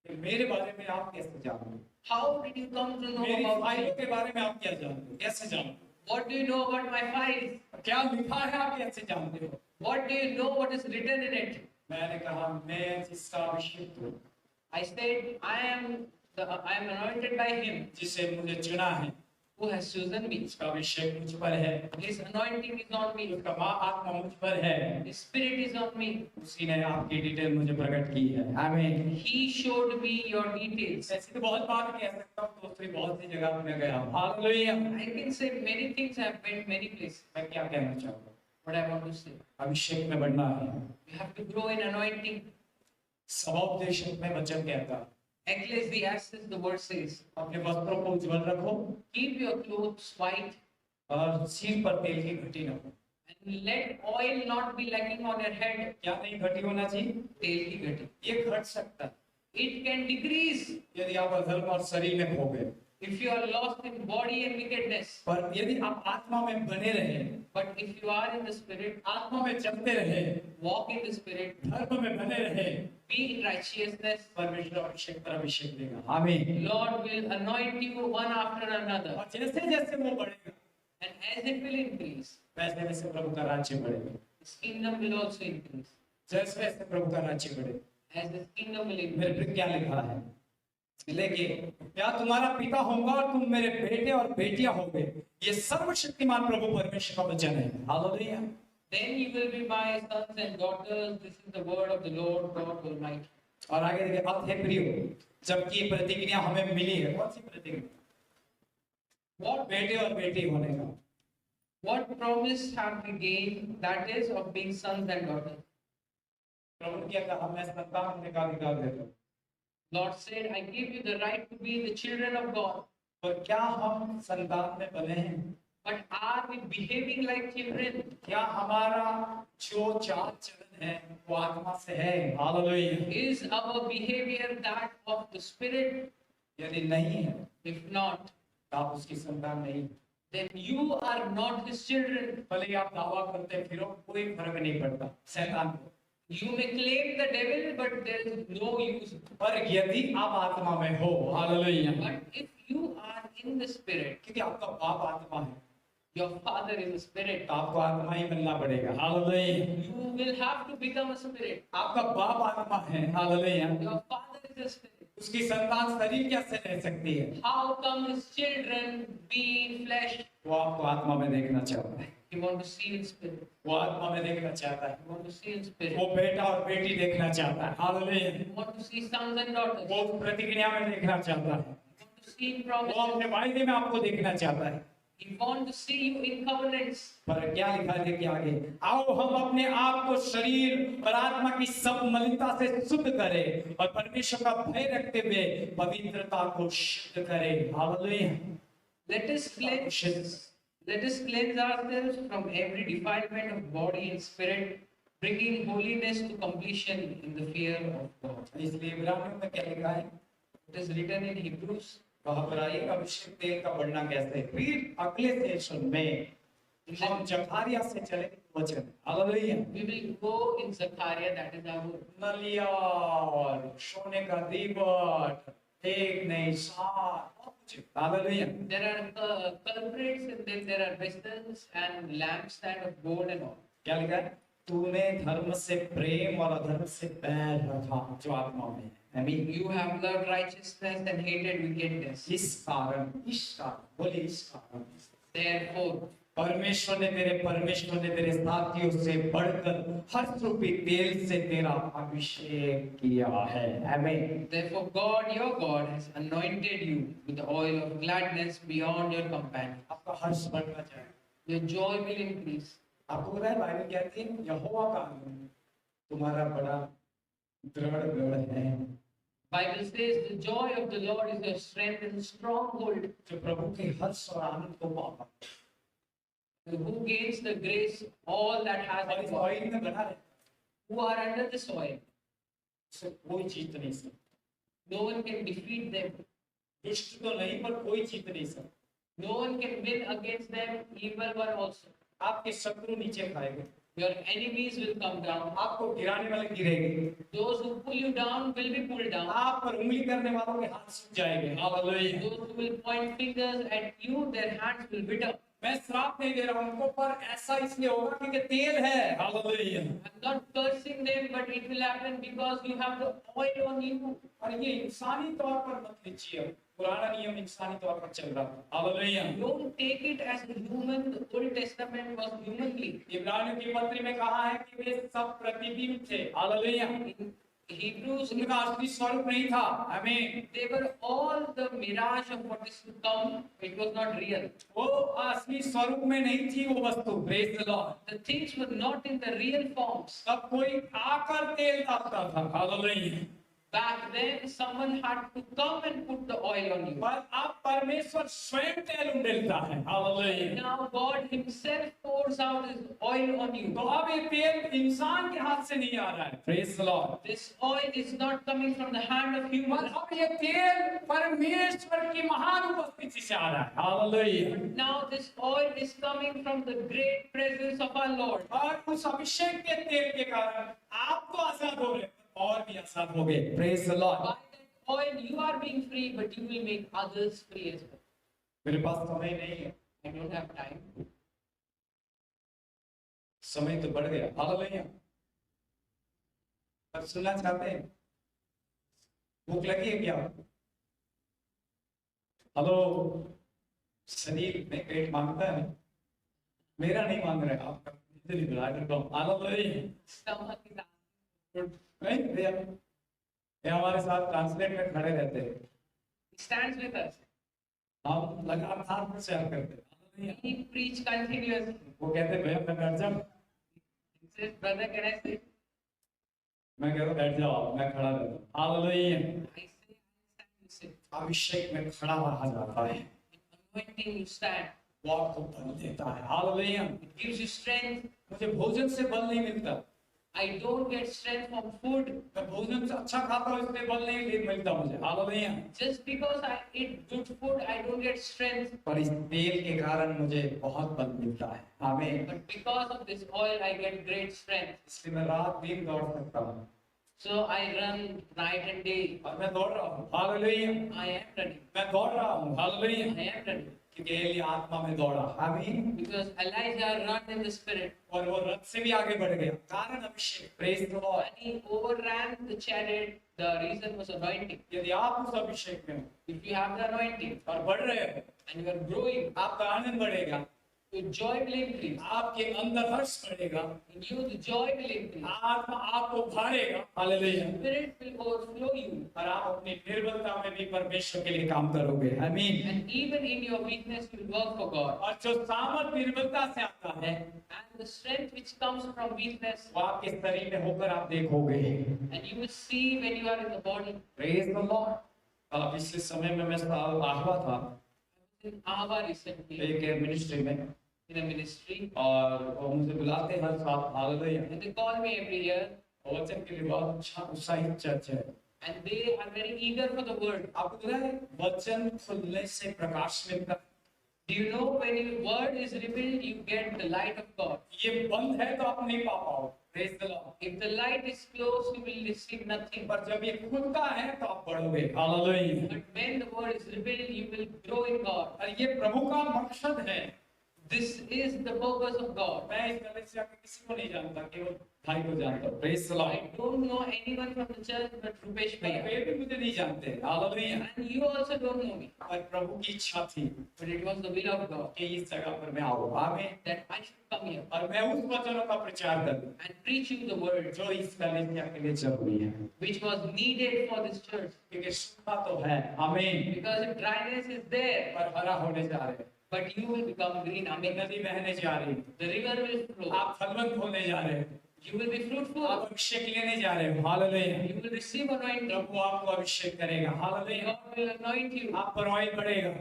कि मेरे बारे में आप कैसे जानते हो, How did you come to know मेरी about फाइलों me? के बारे में आप क्या जानते हो, कैसे जानते हो, What do you know about my files? क्या लिखा है आप कैसे जानते हो। What do you know what is written in it? मैंने कहा मैं जिसका अभिषिक्त हूँ, I said, I am anointed by him जिसे मुझे चुना है, who has chosen me. उसका अभिषेक मुझ पर है, His anointing is on me. उसका आत्मा मुझ पर है, His spirit is on me. उसी ने आपकी डिटेल मुझे प्रकट की है। आमीन। He showed me your details. ऐसी तो बहुत बात कह सकता हूँ, दूसरी बहुत सी जगह पे मैं गया हूँ। Hallelujah. I can say many things. I have went many places. मैं क्या कहना चाहूँगा, What I want to say, अभिषेक में बढ़ना है। you have to grow in anointing. स्वभावोपदेश में वचन कहता है, Ecclesiastes, the word says, अपने वस्त्रों को उज्जवल रखो keep your clothes white, और सिर पर तेल की घटी न हो। and let oil not be lacking on your head. क्या नहीं घटी होना चाहिए, तेल की घटी. ये घट सकता है It can decrease यदि आप अधर्म और शरीर में खो गए, if you are lost in body and wickedness. पर यदि आप आत्मा में बने रहे, But if you are in the spirit, आत्मा में चलते रहे, walk in the spirit, धर्म में बने रहे, be in righteousness, परमेश्वर अभिषेक पर अभिषेक देगा। आमीन। Lord will anoint you one after another. और जैसे जैसे वो बढ़ेगा, And as it will increase, वैसे वैसे प्रभु का राज्य बढ़ेगा। his kingdom will also increase. जैसे वैसे प्रभु का राज्य बढ़े। As his kingdom will मेरे increase. पे क्या लिखा है, लेकिन क्या तुम्हारा पिता होगा और तुम मेरे बेटे और बेटियां होगे, ये सर्वशक्तिमान प्रभु परमेश्वर का वचन है। Hallelujah. Then you will be my sons and daughters. This is the word of the Lord God Almighty. और आगे देखिए, अब हे प्रियो, जबकि ये प्रतिज्ञा हमें मिली है, कौन सी प्रतिज्ञा? What बेटे और बेटी होने का। What promise have we gained? That is of being sons and daughters. प्रभु ने क्या कहा? मैं संतान होने का अधिकार देता हूँ। Lord said, I give you the right to be the children of God. और क्या हम संतान में बने हैं? But are we behaving like children? क्या हमारा जो चाल चलन है वो आत्मा से है? Hallelujah. Is our behavior that of the Spirit? यदि नहीं है If not, तो आप उसकी संतान नहीं। then you are not his children. भले ही आप दावा करते फिरो, कोई फर्क नहीं पड़ता शैतान को। You may claim the devil, but there is no use. पर यदि आप आत्मा में हो, hallelujah, But if you are in the Spirit, क्योंकि आपका बाप आत्मा है, your Father is a Spirit. तो आपको आत्मा ही बनना पड़ेगा। Hallelujah. You will have to become a Spirit. आपका बाप आत्मा है, hallelujah. Your Father is a Spirit. उसकी संतान शरीर कैसे रह सकती है? How come his children be flesh? वो आपको आत्मा में देखना चाहता है, You want to see in spirit. वो आत्मा में देखना चाहता है, You want to see in spirit. वो बेटा और बेटी देखना चाहता है। Hallelujah. You want to see sons and daughters. वो प्रतिज्ञा में देखना चाहता है, You want to see in वो promises. अपने वायदे में आपको देखना चाहता है। You want to see you in covenants. पर क्या लिखा है देखिए आगे, आओ हम अपने आप को शरीर और आत्मा की सब मलिनता से शुद्ध करें और परमेश्वर का भय रखते हुए पवित्रता को शुद्ध करें। Hallelujah. Let us cleanse ourselves from every defilement of body and spirit, bringing holiness to completion in the fear of God. इसलिए इब्रानियों में क्या लिखा है? It is written in Hebrews. घबराइए का अभिषेक तेल का बढ़ना कैसे? फिर अगले सेशन में हम जकारिया से चले वचन। Hallelujah. We will go in Zechariah, that is our नलिया और सोने का दीपट, एक नहीं सात, बहुत कुछ। Hallelujah. There are culprits, and then there are vessels and lampstand of gold and all. क्या लिखा है? तूने धर्म से प्रेम और अधर्म से बैर रखा जो आत्मा में है। आमीन। You have loved righteousness and hated wickedness. इस कारण बोले इस कारण Therefore, परमेश्वर ने तेरे साथियों से बढ़कर हर्ष रूपी तेल से तेरा अभिषेक किया है। आमीन। therefore, God, your God, has anointed you with the oil of gladness beyond your companions. आपका हर्ष बढ़ना चाहिए। Your joy will increase. आपको पता है बाइबल कहती है यहोवा का आनंद तुम्हारा बड़ा दृढ़ गढ़ है। Bible says the joy of the Lord is your strength and stronghold. जो प्रभु के हर्ष और आनंद को पाता Who gains the grace, all that has और इस God, ऑयल में बना रहे, who are under the soil. उसे कोई जीत नहीं सकता। No one can defeat them. दुष्ट तो नहीं पर कोई जीत नहीं सकता। No one can win against them, evil one also. आपके शत्रु नीचे खाएंगे, Your enemies will come down. आपको गिराने वाले गिरेंगे, Those who pull you down will be pulled down. आप पर उंगली करने वालों के हाथ सूख जाएंगे। Hallelujah. Those who will point fingers at you, their hands will wither. मैं श्राप नहीं दे रहा हूं उनको, पर ऐसा इसलिए होगा क्योंकि तेल है। Hallelujah. I'm not cursing them, but it will happen because you have the oil on you. और ये इंसानी तौर पर मत लीजिए, पुराना नियम इंसानी तौर पर चल रहा था। Hallelujah. Don't take it as a human. The Old Testament was humanly. इब्रानियों की पत्री में कहा है कि वे सब प्रतिबिंब थे। हालेलुया। In Hebrews, उनका असली स्वरूप नहीं था। आमीन। they were all the mirage of what is to come. It was not real. वो असली स्वरूप में नहीं थी वो वस्तु। Praise the Lord. The things were not in the real forms. तब कोई आकर तेल डालता था। Hallelujah. Back then, someone had to come and put the oil on you. पर अब परमेश्वर स्वयं तेल उंडेलता है। Hallelujah. Now God Himself pours out His oil on you. तो अब ये तेल इंसान के हाथ से नहीं आ रहा है। Praise the Lord. This oil is not coming from the hand of पर humans. अब ये तेल परमेश्वर की महान उपस्थिति से आ रहा है। Hallelujah. Now this oil is coming from the great presence of our Lord. और उस अभिषेक के तेल के कारण आप तो आजाद हो गए और भी आजाद हो गए। Praise the Lord. By that oil, you are being free, but you will make others free as well. मेरे पास समय नहीं है, I don't have time. समय तो बढ़ गया। हालेलुया। अब सुनना चाहते हैं? भूख लगी है क्या? हेलो, शरीर में पेट मांगता है, मेरा नहीं मांग रहा है, आपका हालेलुया। Stomach is नहीं भैया, ये हमारे साथ ट्रांसलेट में खड़े रहते हैं, He stands with us. हम लगातार प्रचार करते हैं। हालेलुया। He preach continuously. वो कहते हैं भैया मैं बैठ जाऊं, He says, brother, can I sit? मैं कहता हूं, बैठ जाओ आप, मैं खड़ा रहता हूं। Hallelujah. I say, I stand, you sit. अभिषेक में खड़ा रहा जाता है, Anointing, you stand. वो आपको बल देता है। Hallelujah. It gives you strength. मुझे भोजन से बल नहीं मिलता, I don't get strength from food. मैं भोजन से अच्छा खाता हूँ इसलिए बल नहीं मिलता मुझे। Hallelujah. Just because I eat good food, I don't get strength. पर इस तेल के कारण मुझे बहुत बल मिलता है। आमीन। But because of this oil, I get great strength. इसलिए मैं रात दिन दौड़ सकता हूँ, So I run night and day. और मैं दौड़ रहा हूँ। हालेलुया। I am running. मैं दौड़ रहा हूँ। हालेलुया। I am running. क्योंकि एलिया आत्मा में दौड़ा। आमीन। Because Elijah ran in the spirit. और वो रथ से भी आगे बढ़ गया, कारण अभिषेक। Praise the lord. And he overran the chariot. The reason was anointing. यदि आप उस अभिषेक में हो If you have the anointing और बढ़ रहे हो, and you are growing, आपका आनंद बढ़ेगा, your joy will increase. आपके अंदर हर्ष बढ़ेगा, In you, the joy will increase. आत्मा आपको भरेगा। Hallelujah. Spirit will overflow you. और आप अपनी निर्बलता में भी परमेश्वर के लिए काम करोगे। आमीन। And even in your weakness, you will work for God. और जो सामर्थ निर्बलता से आता है, And the strength which comes from weakness, वो आपके शरीर में होकर आप देखोगे। and you will see when you are in the body. Praise the Lord. पिछले समय में मैं आहवा था In Ahava recently, एक मिनिस्ट्री में, in a ministry, और वो मुझे बुलाते हैं हर साल। Hallelujah. and they call me every year, और वचन के लिए बहुत अच्छा उत्साहित चर्च है। and they are very eager for the word. आपको पता है वचन खुलने से प्रकाश मिलता है। Do you know when your word is revealed, you get the light of God? ये बंद है तो आप नहीं पा पाओ। Praise the Lord. If the light is closed, you will receive nothing. पर जब ये खुलता है तो आप बढ़ोगे। Hallelujah. But when the word is revealed, you will grow in God. और ये प्रभु का मकसद है। This is the purpose of God. मैं इस कलीसिया के किसी को नहीं जानता, केवल भाई को जानता हूँ। Praise the Lord. I don't know anyone from the church but Rupesh Bhaiya. वे भी मुझे नहीं जानते। Hallelujah. And you also don't know me. और प्रभु की इच्छा थी But it was the will of God कि इस जगह पर मैं आऊँ। आमीन। that I should come here और मैं उस वचनों का प्रचार करूँ and preach you the word जो इस कलीसिया के लिए जरूरी है, which was needed for this church. क्योंकि सूखा तो है। आमीन। Because dryness is there, पर हरा होने जा रहे हैं, but you will become green. Amen. नदी बहने जा रही है, The river will flow. आप फलवंत होने जा रहे हैं, You will be fruitful. आप अभिषेक लेने जा रहे हो। Hallelujah. You will receive anointing. प्रभु आपको अभिषेक करेगा। Hallelujah. God will anoint you. आप पर ऑयल बढ़ेगा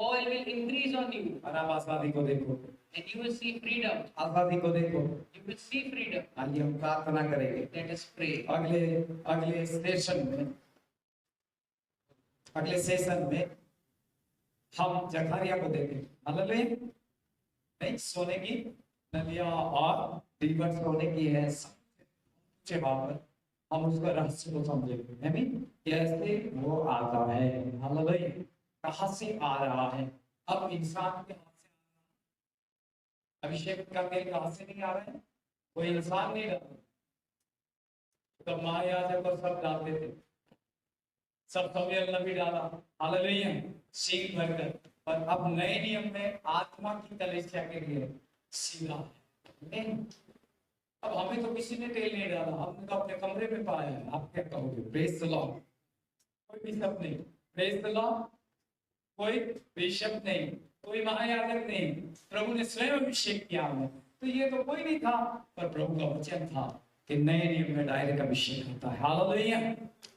Oil will increase on you. और आप आजादी को देखो। And you will see freedom. आजादी को देखो। You will see freedom. आइए हम प्रार्थना करेंगे। Let us pray. अगले सेशन में हम जकारिया को देखें। हालेलुया। नहीं, सोने की नलियां और दीपक सोने की है सबसे बात, हम उसका रहस्य को समझेंगे। आमीन। कैसे वो आता है, हालेलुया, कहां से आ रहा है। अब इंसान के हाथ से आ रहा है, अभिषेक का तेल कहां से नहीं आ रहा है, कोई इंसान नहीं डाल। तो महायाजक को सब डालते थे, सब समुएल नबी डाला। हालेलुया। सील भरकर। और अब नए नियम में आत्मा की कलीसिया के लिए सीला है। अब हमें तो किसी ने तेल नहीं डाला, हमने तो अपने कमरे में पाया है। आप क्या कहोगे? Praise the Lord. कोई बिशप नहीं, प्रेज द लॉर्ड, कोई बिशप नहीं, कोई महायाजक नहीं, प्रभु ने स्वयं अभिषेक किया हमें। तो ये तो कोई नहीं था, पर प्रभु का वचन था कि नए नियम में डायरेक्ट अभिषेक होता है। हालेलुया।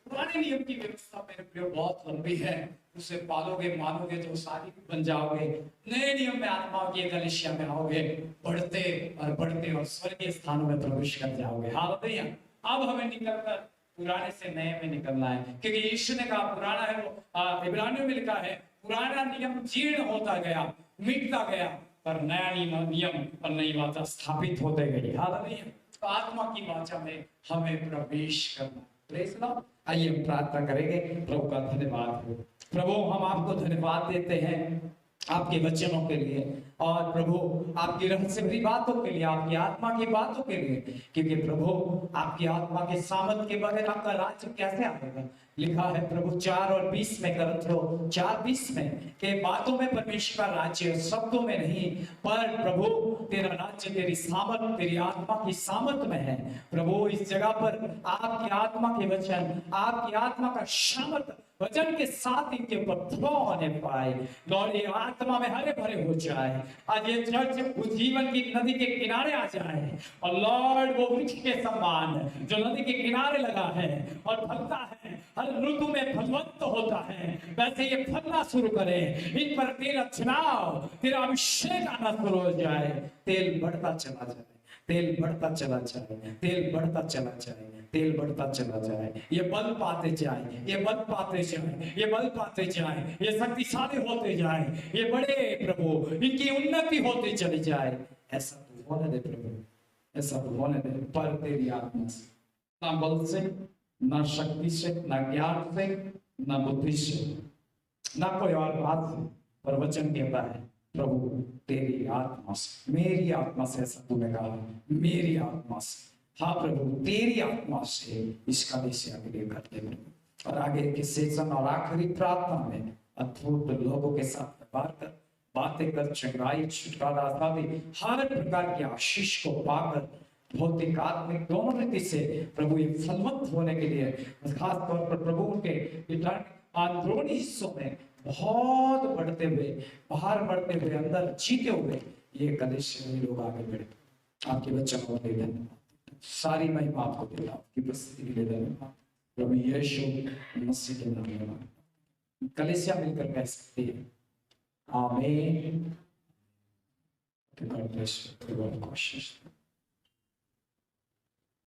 पुराने नियम की व्यवस्था मेरे प्रिय बहुत लंबी है, उसे पालोगे मानोगे तो सारी बन जाओगे। नए नियम में आत्मा की कलीसिया में आओगे, बढ़ते और स्वर्गीय स्थानों में प्रवेश कर जाओगे। हालेलुया। अब हमें निकलकर पुराने से नए में निकलना है, क्योंकि यीशु ने कहा पुराना है, वो इब्रानियों में लिखा है, पुराना नियम जीर्ण होता गया, मिटता गया, पर नया नियम और नई वाचा स्थापित होते गई। हालेलुया। तो आत्मा की वाचा में हमें प्रवेश करना। Praise Lord. आइए हम प्रार्थना करेंगे। प्रभु का धन्यवाद हो। प्रभु, हम आपको धन्यवाद देते हैं आपके वचनों के लिए और प्रभु आपकी रहस्य भरी बातों के लिए, आपकी आत्मा की बातों के लिए, क्योंकि प्रभु आपकी आत्मा के सामर्थ के बगैर आपका राज्य कैसे आएगा। लिखा है प्रभु 4:20 में, करंथियों 4:20 में, के बातों में परमेश्वर का राज्य, शब्दों में नहीं, पर प्रभु तेरा राज्य तेरी सामर्थ, तेरी आत्मा की सामर्थ में है। प्रभु इस जगह पर आपकी आत्मा के वचन, आपकी आत्मा का सामर्थ वचन के साथ इनके ऊपर फ्लो होने पाए। लॉर्ड ये आत्मा में हरे भरे हो जाए। आज ये चर्च उस जीवन की नदी के किनारे आ जाए, और लॉर्ड वो वृक्ष के समान जो नदी के किनारे लगा है और फलता है, हर ऋतु में फलवंत होता है, वैसे ये फलना शुरू करे। इन पर तेरा चुनाव, तेरा अभिषेक आना शुरू हो जाए। तेल बढ़ता चला जाए, तेल बढ़ता चला जाए, तेल बढ़ता चला जाए, तेल बढ़ता चला जाए। ये बल पाते जाए, ये बल पाते जाए, ये बल पाते जाए, ये शक्तिशाली होते जाए, ये बड़े प्रभु इनकी उन्नति होती चली जाए। ऐसा तो होने दे प्रभु, ऐसा तो होने दे। पर तेरी आत्मा से, ना बल से, ना शक्ति से, ना ज्ञान से, ना बुद्धि से, ना कोई और बात से, पर वचन कहता है प्रभु तेरी आत्मा से, मेरी आत्मा से, ऐसा तूने कहा, मेरी आत्मा से। हाँ प्रभु तेरी आत्मा से इस कलीसिया के लिए करते प्रभु। और आगे के सेशन और आखिरी प्रार्थना में अद्भुत लोगों के साथ व्यवहार कर, बातें कर, चंगाई, छुटकारा आदि हर प्रकार की आशीष को पाकर भौतिक आत्मिक दोनों रीति से प्रभु ये फलवंत होने के लिए, खास तौर पर प्रभु के अंदरूनी हिस्सों में बहुत बढ़ते हुए, बाहर बढ़ते हुए, अंदर जीते हुए ये कलीसिया में लोग आगे बढ़े। आपके बच्चों को धन्यवाद, सारी महिमा आपको देता हूं, आपकी उपस्थिति के लिए धन्यवाद प्रभु यीशु मसीह के नाम में। कलीसिया मिलकर कह सकती है आमीन। कोशिश